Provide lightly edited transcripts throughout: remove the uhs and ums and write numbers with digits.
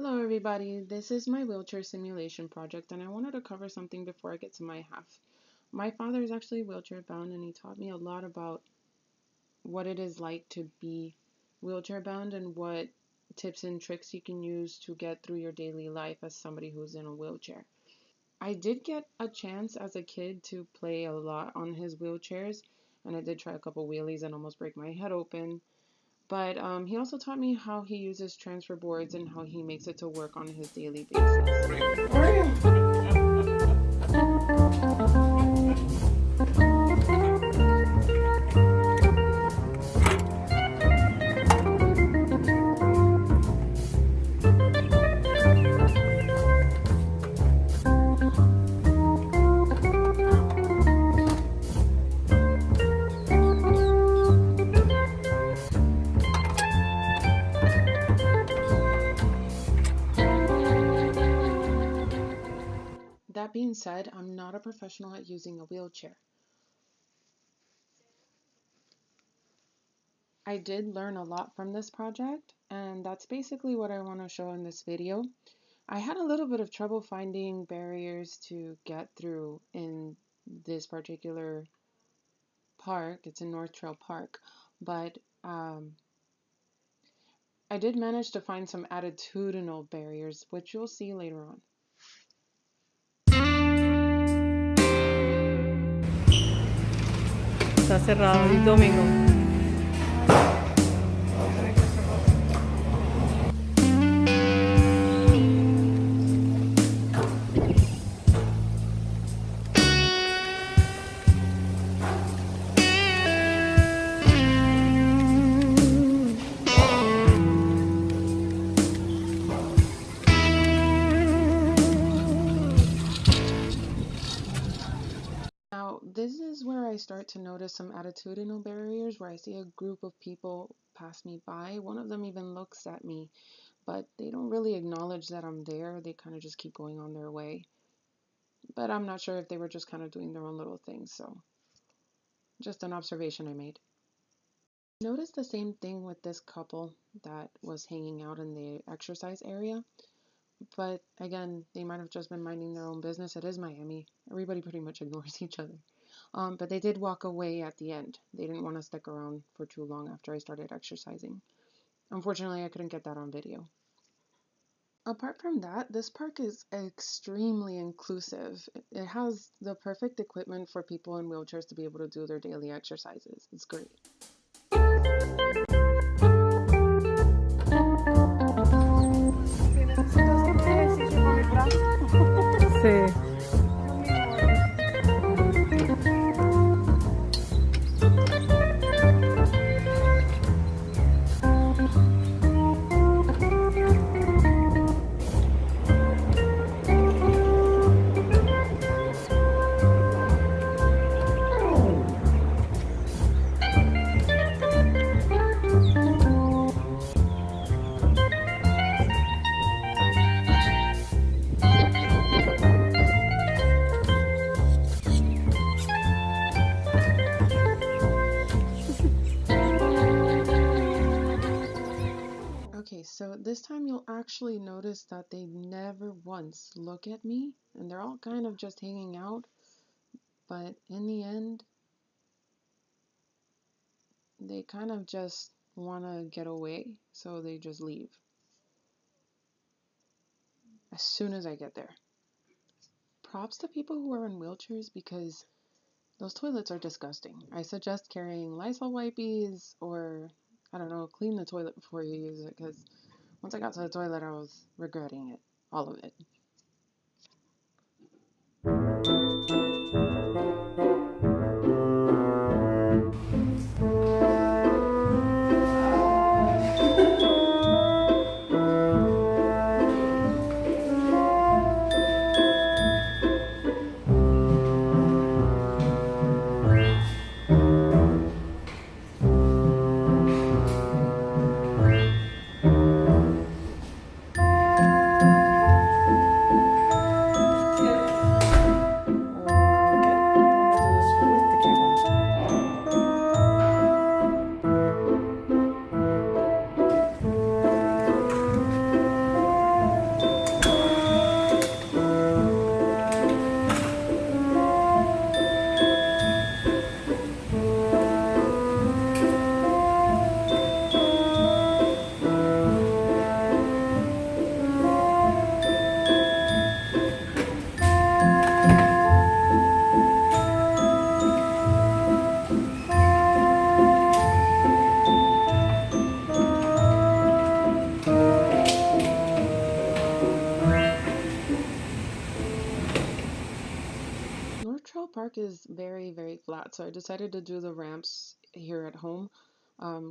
Hello everybody, this is my wheelchair simulation project and I wanted to cover something before I get to my half. My father is actually wheelchair bound and he taught me a lot about what it is like to be wheelchair bound and what tips and tricks you can use to get through your daily life as somebody who's in a wheelchair. I did get a chance as a kid to play a lot on his wheelchairs and I did try a couple wheelies and almost break my head open. But he also taught me how he uses transfer boards and how he makes it to work on his daily basis. That being said, I'm not a professional at using a wheelchair. I did learn a lot from this project, and that's basically what I want to show in this video. I had a little bit of trouble finding barriers to get through in this particular park. It's in North Trail Park, but I did manage to find some attitudinal barriers, which you'll see later on. Está cerrado el domingo. Now, this is where I start to notice some attitudinal barriers where I see a group of people pass me by. One of them even looks at me, but they don't really acknowledge that I'm there. They kind of just keep going on their way. But I'm not sure if they were just kind of doing their own little thing, so just an observation I made. Notice the same thing with this couple that was hanging out in the exercise area. But again, they might have just been minding their own business. It is Miami. Everybody pretty much ignores each other. But they did walk away at the end. They didn't want to stick around for too long after I started exercising. Unfortunately, I couldn't get that on video. Apart from that, this park is extremely inclusive. It has the perfect equipment for people in wheelchairs to be able to do their daily exercises. It's great. Sí. Okay, so this time you'll actually notice that they never once look at me, and they're all kind of just hanging out, but in the end, they kind of just want to get away, so they just leave as soon as I get there. Props to people who are in wheelchairs because those toilets are disgusting. I suggest carrying Lysol wipes or, I don't know, clean the toilet before you use it because once I got to the toilet, I was regretting it, all of it. lot. So I decided to do the ramps here at home,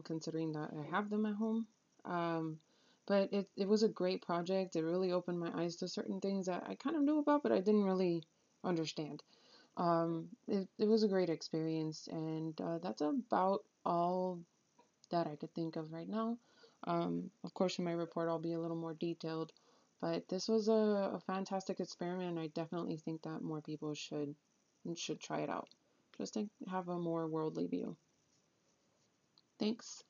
considering that I have them at home. Um, but it was a great project. It really opened my eyes to certain things that I kind of knew about, but I didn't really understand. It was a great experience, and that's about all that I could think of right now. Of course, in my report, I'll be a little more detailed, but this was a fantastic experiment, and I definitely think that more people should try it out, just to have a more worldly view. Thanks.